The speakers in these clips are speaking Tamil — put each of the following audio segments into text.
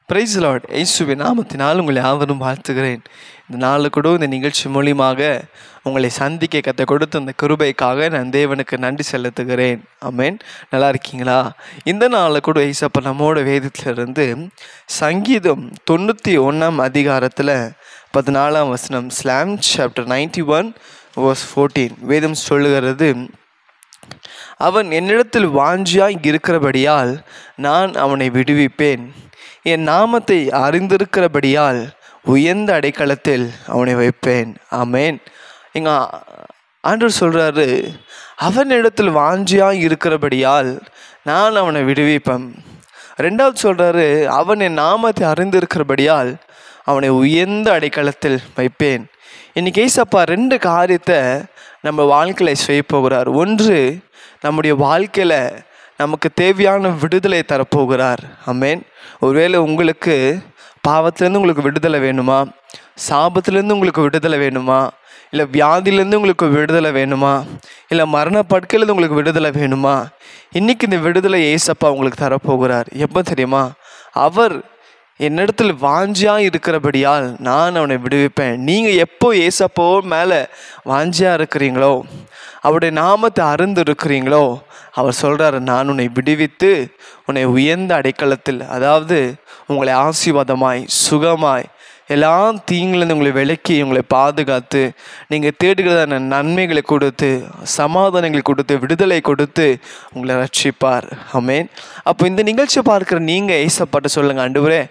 Price Lord. இயேசுவின் நாமத்தினால் உங்களை யாவரும் வாழ்த்துகிறேன். இந்த நாள் கூட இந்த நிகழ்ச்சி மூலியமாக உங்களை சந்திக்க கற்றுக் கொடுத்த இந்த கிருபைக்காக நான் தேவனுக்கு நன்றி செலுத்துகிறேன். ஆமென். நல்லா இருக்கீங்களா? இந்த நாளில் கூட ஏசப்பா நம்மோட வேதத்திலிருந்து சங்கீதம் 91 அதிகாரத்தில் 14 வசனம், ஸ்லாம் சாப்டர் 91 verse 14 வேதம் சொல்லுகிறது, அவன் என்னிடத்தில் வாஞ்சியாய் இருக்கிறபடியால் நான் அவனை விடுவிப்பேன். என் நாமத்தை அறிந்திருக்கிறபடியால் உயர்ந்த அடைக்கலத்தில் அவனை வைப்பேன். ஆமென். எங்க ஆண்டவர் சொல்கிறாரு, அவன் இடத்தில் வாஞ்சியாய் இருக்கிறபடியால் நான் அவனை விடுவிப்பேன். ரெண்டாவது சொல்கிறாரு, அவன் என் நாமத்தை அறிந்திருக்கிறபடியால் அவனை உயர்ந்த அடைக்கலத்தில் வைப்பேன். இன்றைக்கி ஏசப்பா 2 காரியத்தை நம்ம வாழ்க்கையில் செய்ய போகிறார். ஒன்று, நம்முடைய வாழ்க்கையில் நமக்கு தேவையான விடுதலை தரப்போகிறார். ஆமென். ஒருவேளை உங்களுக்கு பாவத்திலேருந்து உங்களுக்கு விடுதலை வேணுமா, சாபத்திலேருந்து உங்களுக்கு விடுதலை வேணுமா, இல்லை வியாதியிலேருந்து உங்களுக்கு விடுதலை வேணுமா, இல்லை மரண படுக்கையிலேருந்து உங்களுக்கு விடுதலை வேணுமா, இன்றைக்கி இந்த விடுதலை ஏசப்பா உங்களுக்கு தரப்போகிறார். எப்போ தெரியுமா? அவர் என்னிடத்தில் வாஞ்சியாக இருக்கிறபடியால் நான் அவனை விடுவிப்பேன். நீங்கள் எப்போ ஏசப்போ மேலே வாஞ்சியாக இருக்கிறீங்களோ, அவருடைய நாமத்தை அறிந்து இருக்கிறீங்களோ, அவர் சொல்கிறார், நான் உன்னை விடுவித்து உன்னை உயர்ந்த அடைக்கலத்தில், அதாவது உங்களை ஆசீர்வாதமாய் சுகமாய் எல்லா தீங்கிலிருந்து உங்களை விலக்கி உங்களை பாதுகாத்து நீங்கள் தேடுகிறதான நன்மைகளை கொடுத்து சமாதானங்களை கொடுத்து விடுதலை கொடுத்து உங்களை ரட்சிப்பார். ஆமென். அப்போ இந்த நிகழ்ச்சியை பார்க்குற நீங்கள் ஏசப்பாட்ட சொல்லுங்கள், ஆண்டவரே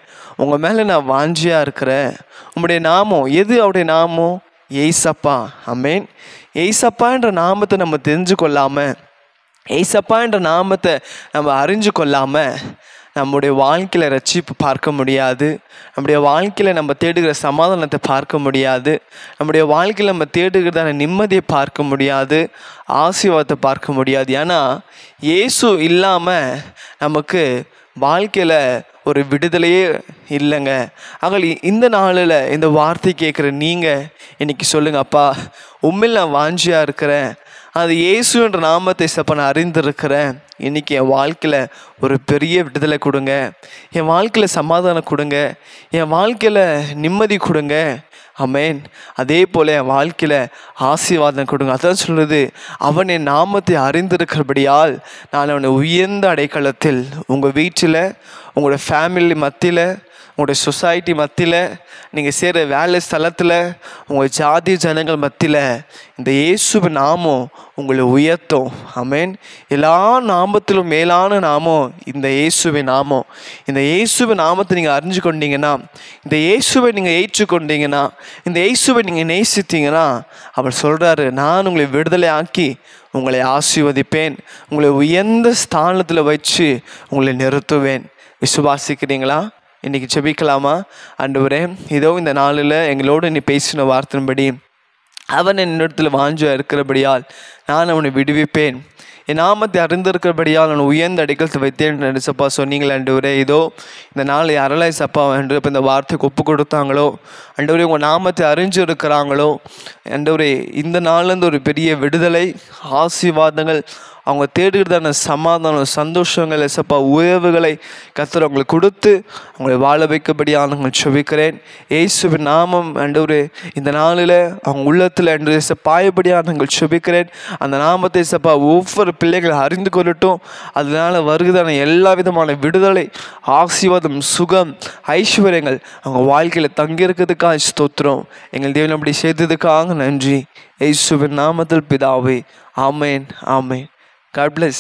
உங்கள் மேலே நான் வாஞ்சியாக இருக்கிறேன். உங்களுடைய நாமம் எது? அவருடைய நாமம் ஏசப்பா. ஆமென். ஏசப்பான்ற நாமத்தை நம்ம தெரிஞ்சு கொள்ளாமல், ஏசப்பான்ற நாமத்தை நம்ம அறிஞ்சு கொள்ளாமல் நம்முடைய வாழ்க்கையில் ரட்சிப்பு பார்க்க முடியாது. நம்முடைய வாழ்க்கையில் நம்ம தேடுகிற சமாதானத்தை பார்க்க முடியாது. நம்முடைய வாழ்க்கையில் நம்ம தேடுகிறதான நிம்மதியை பார்க்க முடியாது, ஆசீர்வாதத்தை பார்க்க முடியாது. ஏன்னா இயேசு இல்லாமல் நமக்கு வாழ்க்கையில் ஒரு விடுதலையே இல்லைங்க. ஆகவே இந்த நாளில் இந்த வார்த்தை கேட்குற நீங்கள் இன்றைக்கி சொல்லுங்கள், அப்பா உண்மையில் நான் வாஞ்சியாக இருக்கிறேன், அது இயேசுன்ற நாமத்தை நான் அறிந்திருக்கிறேன். இன்றைக்கி என் வாழ்க்கையில் ஒரு பெரிய விடுதலை கொடுங்க, என் வாழ்க்கையில் சமாதானம் கொடுங்க, என் வாழ்க்கையில் நிம்மதி கொடுங்க. ஆமென். அதே போல் என் வாழ்க்கையில் ஆசீர்வாதம் கொடுங்க. அதான் சொல்கிறது, அவன் என் நாமத்தை அறிந்திருக்கிறபடியால் நான் அவனை உயர்ந்த அடைக்கலத்தில், உங்கள் வீட்டில், உங்களோட ஃபேமிலி மத்தியில், உங்களுடைய சொசைட்டி மத்தியில், நீங்கள் செய்கிற வேலை ஸ்தலத்தில், உங்கள் ஜாதி ஜனங்கள் மத்தியில் இந்த இயேசுவின் நாமம் உங்களை உயர்த்தும். ஆமென். எல்லா நாமத்திலும் மேலான நாமம் இந்த இயேசுவின் நாமம். இந்த இயேசுவின் நாமத்தை நீங்கள் அறிஞ்சு கொண்டீங்கன்னா, இந்த இயேசுவை நீங்கள் ஏற்றுக்கொண்டீங்கன்னா, இந்த இயேசுவை நீங்கள் நேசித்தீங்கன்னா, அவர் சொல்கிறாரு, நான் உங்களை விடுதலை ஆக்கி உங்களை ஆசீர்வதிப்பேன், உங்களை உயர்ந்த ஸ்தானத்தில் வச்சு உங்களை நிறுத்துவேன். விசுவாசிக்கிறீங்களா? இன்றைக்கி ஜெபிக்கலாமா? ஆண்டவரே, இதோ இந்த நாளில் எங்களோடு நீ பேசின வார்த்தையின்படி அவன் என்னிடத்தில் வாஞ்சியாக இருக்கிறபடியால் நான் அவனை விடுவிப்பேன், என் நாமத்தை அறிந்திருக்கிறபடியால் நான் உயர்ந்த அடைக்கலத்தை வைத்தேன் நினைச்சப்பா சொன்னீங்களே. ஆண்டவரே, இதோ இந்த நாள் யாரெல்லாம் சப்பா என்று இப்போ இந்த வார்த்தைக்கு ஒப்பு கொடுத்தாங்களோ, ஆண்டவரே உங்கள் நாமத்தை அறிஞ்சு இருக்கிறாங்களோ, ஆண்டவரே இந்த நாள்லேருந்து ஒரு பெரிய விடுதலை, ஆசீர்வாதங்கள், அவங்க தேடுகிறதான சமாதானம், சந்தோஷங்கள், எசப்பா உயர்வுகளை கர்த்தர் அவங்களுக்கு கொடுத்து அவங்களை வாழ வைக்கபடியாக நாங்கள் செபிக்கிறேன். இயேசுவின் நாமம் ஆண்டவரே இந்த நாளில் அவங்க உள்ளத்தில் என்று பாயபடியாக நாங்கள் செபிக்கிறேன். அந்த நாமத்தை எசப்பா ஒவ்வொரு பிள்ளைகளை அறிந்து கொள்ளட்டும். அதனால் வருகிறதான எல்லா விதமான விடுதலை, ஆசீர்வாதம், சுகம், ஐஸ்வர்யங்கள் அவங்க வாழ்க்கையில் தங்கியிருக்கிறதுக்காக ஸ்தோத்திரம். எங்கள் தேவன் அப்படி செய்ததுக்காக நன்றி. இயேசுவின் நாமத்தில் பிதாவே. ஆமேன், ஆமேன். God bless.